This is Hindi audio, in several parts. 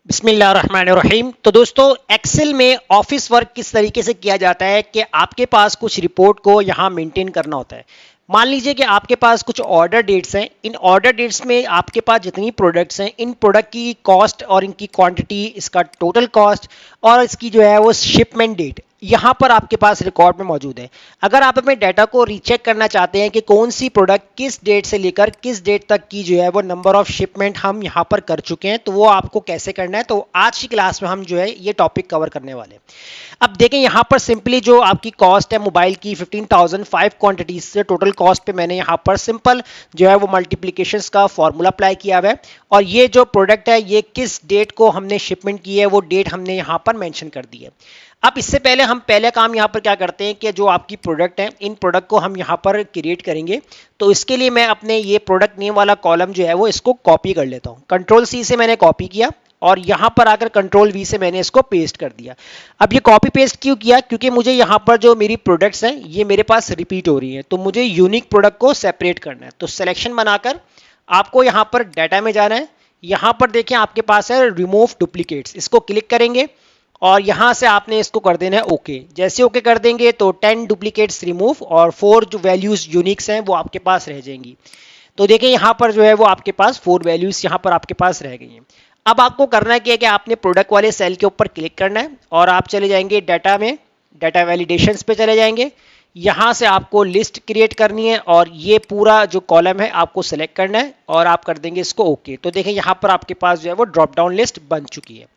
बिस्मिल्लाहिर्रहमानिर्रहीम। तो दोस्तों, एक्सेल में ऑफिस वर्क किस तरीके से किया जाता है कि आपके पास कुछ रिपोर्ट को यहाँ मेंटेन करना होता है। मान लीजिए कि आपके पास कुछ ऑर्डर डेट्स हैं। इन ऑर्डर डेट्स में आपके पास जितनी प्रोडक्ट्स हैं, इन प्रोडक्ट की कॉस्ट और इनकी क्वांटिटी, इसका टोटल कॉस्ट और इसकी जो है वो शिपमेंट डेट यहाँ पर आपके पास रिकॉर्ड में मौजूद है। अगर आप अपने डाटा को रीचेक करना चाहते हैं कि कौन सी प्रोडक्ट किस डेट से लेकर किस डेट तक की जो है वो नंबर ऑफ शिपमेंट हम यहाँ पर कर चुके हैं, तो वो आपको कैसे करना है, तो आज की क्लास में हम जो है ये टॉपिक कवर करने वाले हैं। अब देखें, यहाँ पर सिंपली जो आपकी कॉस्ट है मोबाइल की 15,005 क्वांटिटीज से टोटल कॉस्ट पे मैंने यहाँ पर सिंपल जो है वो मल्टीप्लिकेशंस का फॉर्मूला अप्लाई किया हुआ है। और ये जो प्रोडक्ट है ये किस डेट को हमने शिपमेंट की है वो डेट हमने यहाँ पर मेंशन कर दी है। अब इससे पहले हम पहले काम यहाँ पर क्या करते हैं कि जो आपकी प्रोडक्ट है, इन प्रोडक्ट को हम यहाँ पर क्रिएट करेंगे। तो इसके लिए मैं अपने ये प्रोडक्ट नेम वाला कॉलम जो है वो इसको कॉपी कर लेता हूँ। कंट्रोल सी से मैंने कॉपी किया और यहाँ पर आकर कंट्रोल वी से मैंने इसको पेस्ट कर दिया। अब ये कॉपी पेस्ट क्यों किया? क्योंकि मुझे यहाँ पर जो मेरी प्रोडक्ट्स हैं ये मेरे पास रिपीट हो रही हैं, तो मुझे यूनिक प्रोडक्ट को सेपरेट करना है। तो सिलेक्शन बनाकर आपको यहाँ पर डाटा में जाना है। यहाँ पर देखिए आपके पास है रिमूव डुप्लीकेट्स, इसको क्लिक करेंगे और यहां से आपने इसको कर देना है ओके। जैसे ओके कर देंगे तो 10 डुप्लीकेट्स रिमूव और 4 जो वैल्यूज यूनिक्स हैं वो आपके पास रह जाएंगी। तो देखिए यहाँ पर जो है वो आपके पास 4 वैल्यूज यहाँ पर आपके पास रह गई हैं। अब आपको करना क्या है कि आपने प्रोडक्ट वाले सेल के ऊपर क्लिक करना है और आप चले जाएंगे डाटा में, डाटा वैलिडेशंस पे चले जाएंगे। यहाँ से आपको लिस्ट क्रिएट करनी है और ये पूरा जो कॉलम है आपको सेलेक्ट करना है और आप कर देंगे इसको ओके। तो देखिए यहाँ पर आपके पास जो है वो ड्रॉप डाउन लिस्ट बन चुकी है।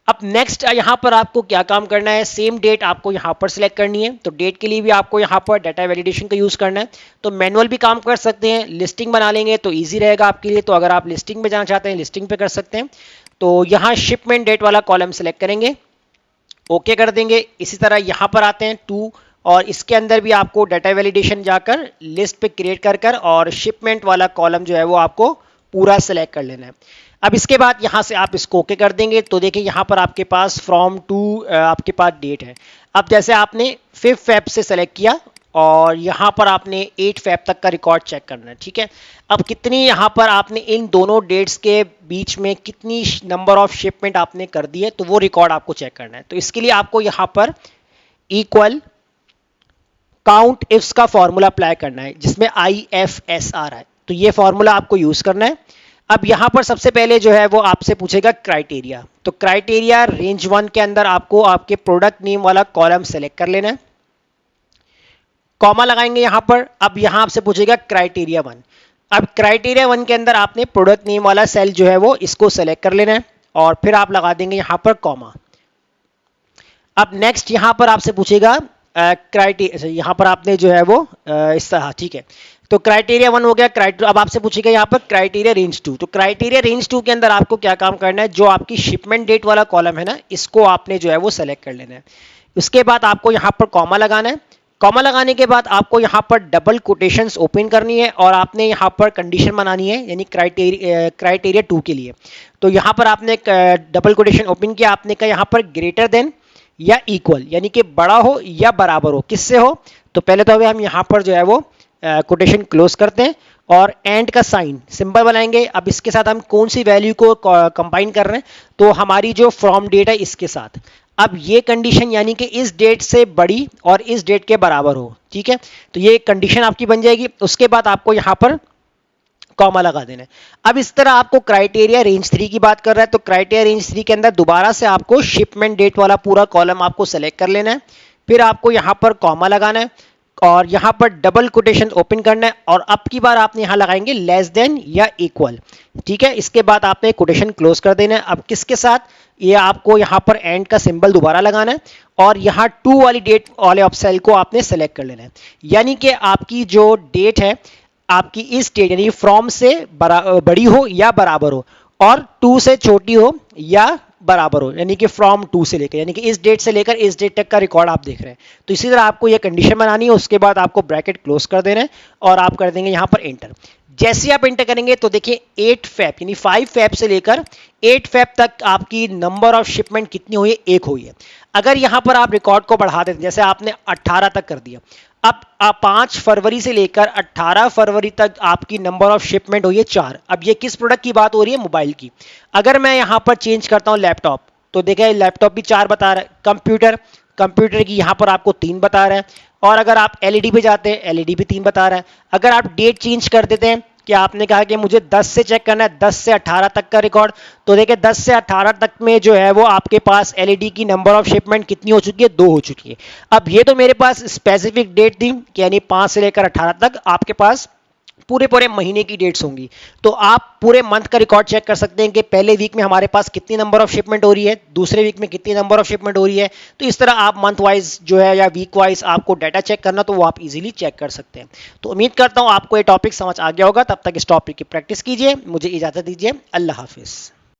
अब नेक्स्ट यहाँ पर आपको क्या काम करना है, सेम डेट आपको यहाँ पर सिलेक्ट करनी है। तो डेट के लिए भी आपको यहाँ पर डाटा वैलिडेशन का यूज़ करना है। तो मैनुअल भी काम कर सकते हैं, लिस्टिंग बना लेंगे तो इजी रहेगा आपके लिए। तो अगर आप लिस्टिंग में जाना चाहते हैं लिस्टिंग पे कर सकते हैं। तो यहाँ शिपमेंट डेट वाला कॉलम सेलेक्ट करेंगे, ओके कर देंगे। इसी तरह यहाँ पर आते हैं 2 और इसके अंदर भी आपको डाटा वैलिडेशन जाकर लिस्ट पे क्रिएट कर और शिपमेंट वाला कॉलम जो है वो आपको पूरा सेलेक्ट कर लेना है। अब इसके बाद यहाँ से आप इसको ओके कर देंगे। तो देखिए यहाँ पर आपके पास फ्रॉम टू आपके पास डेट है। अब जैसे आपने 5 फेब से सेलेक्ट किया और यहाँ पर आपने 8 फेब तक का रिकॉर्ड चेक करना है, ठीक है। अब कितनी यहाँ पर आपने इन दोनों डेट्स के बीच में कितनी नंबर ऑफ शिपमेंट आपने कर दी है, तो वो रिकॉर्ड आपको चेक करना है। तो इसके लिए आपको यहाँ पर इक्वल काउंट इफ्स का फॉर्मूला अप्लाई करना है जिसमें IFS आ रहा है। तो ये फॉर्मूला आपको यूज करना है। अब यहां पर सबसे पहले जो है वो आपसे पूछेगा क्राइटेरिया। तो क्राइटेरिया रेंज 1 के अंदर आपको आपके प्रोडक्ट नेम वाला कॉलम सेलेक्ट कर लेना है, कॉमा लगाएंगे यहां पर। अब यहां आपसे पूछेगा क्राइटेरिया 1। अब क्राइटेरिया 1 के अंदर आपने प्रोडक्ट नेम वाला सेल जो है वो इसको सेलेक्ट कर लेना है और फिर आप लगा देंगे यहां पर कॉमा। अब नेक्स्ट यहां पर आपसे पूछेगा क्राइटेरिया, यहां पर आपने जो है वो इस तरह, ठीक है। तो क्राइटेरिया 1 हो गया। अब आपसे पूछेगा यहाँ पर क्राइटेरिया रेंज 2। तो क्राइटेरिया रेंज 2 के अंदर आपको क्या काम करना है, जो आपकी शिपमेंट डेट वाला कॉलम है ना, इसको आपने जो है वो सेलेक्ट कर लेना है। उसके बाद आपको यहाँ पर कॉमा लगाना है। कॉमा लगाने के बाद आपको यहाँ पर डबल कोटेशंस ओपन करनी है और आपने यहाँ पर कंडीशन बनानी है, यानी क्राइटेरिया 2 के लिए। तो यहाँ पर आपने डबल कोटेशन ओपन किया, आपने कहा यहाँ पर ग्रेटर देन या इक्वल, यानी कि बड़ा हो या बराबर हो, किससे हो। तो पहले तो अभी हम यहाँ पर जो है वो कोटेशन क्लोज करते हैं और एंड का साइन सिंबल बनाएंगे। अब इसके साथ हम कौन सी वैल्यू को कंबाइन कर रहे हैं, तो हमारी जो फ्रॉम डेट है इसके साथ। अब ये कंडीशन यानी कि इस डेट से बड़ी और इस डेट के बराबर हो, ठीक है। तो ये कंडीशन आपकी बन जाएगी। उसके बाद आपको यहाँ पर कॉमा लगा देना है। अब इस तरह आपको क्राइटेरिया रेंज 3 की बात कर रहा है। तो क्राइटेरिया रेंज 3 के अंदर दोबारा से आपको शिपमेंट डेट वाला पूरा कॉलम आपको सेलेक्ट कर लेना है, फिर आपको यहाँ पर कॉमा लगाना है और यहाँ पर डबल कोटेशन ओपन करना है और अब की बार आपने यहाँ लगाएंगे लेस देन या इक्वल, ठीक है। इसके बाद आपने कोटेशन क्लोज कर देना है। अब किसके साथ, ये आपको यहाँ पर एंड का सिंबल दोबारा लगाना है और यहाँ 2 वाली डेट वाले ऑफ सेल को आपने सेलेक्ट कर लेना है, यानी कि आपकी जो डेट है आपकी इस डेट यानी फ्रॉम से बड़ी हो या बराबर हो और 2 से छोटी हो या बराबर हो, यानी कि फ्रॉम 2 से लेकर, यानी कि इस डेट से लेकर इस डेट तक का रिकॉर्ड आप देख रहे हैं। तो इसी तरह आपको यह कंडीशन बनानी है। उसके बाद आपको ब्रैकेट क्लोज कर देना है और आप कर देंगे यहाँ पर एंटर। जैसे आप एंटर करेंगे तो देखिए 8 फेब यानी 5 फेब से लेकर 8 फेब तक आपकी नंबर ऑफ शिपमेंट कितनी हुई है, 1 हुई है। अगर यहाँ पर आप रिकॉर्ड को बढ़ा देते, जैसे आपने 18 तक कर दिया, अब 5 फरवरी से लेकर 18 फरवरी तक आपकी नंबर ऑफ शिपमेंट हुई है 4। अब ये किस प्रोडक्ट की बात हो रही है? मोबाइल की। अगर मैं यहां पर चेंज करता हूं लैपटॉप, तो देखिए लैपटॉप भी 4 बता रहा है। कंप्यूटर, कंप्यूटर की यहां पर आपको 3 बता रहा है। और अगर आप एलईडी पे जाते हैं, एलईडी भी 3 बता रहा है। अगर आप डेट चेंज कर देते हैं कि आपने कहा कि मुझे 10 से चेक करना है, 10 से 18 तक का रिकॉर्ड, तो देखिए 10 से 18 तक में जो है वो आपके पास एलईडी की नंबर ऑफ शिपमेंट कितनी हो चुकी है? 2 हो चुकी है। अब ये तो मेरे पास स्पेसिफिक डेट थी कि यानी 5 से लेकर 18 तक आपके पास पूरे पूरे महीने की डेट्स होंगी। तो आप पूरे मंथ का रिकॉर्ड चेक कर सकते हैं कि पहले वीक में हमारे पास कितनी नंबर ऑफ शिपमेंट हो रही है, दूसरे वीक में कितनी नंबर ऑफ शिपमेंट हो रही है। तो इस तरह आप मंथ वाइज जो है या वीक वाइज आपको डाटा चेक करना, तो वो आप इजीली चेक कर सकते हैं। तो उम्मीद करता हूं आपको ये टॉपिक समझ आ गया होगा। तब तक इस टॉपिक की प्रैक्टिस कीजिए। मुझे इजाजत दीजिए। अल्लाह हाफिज।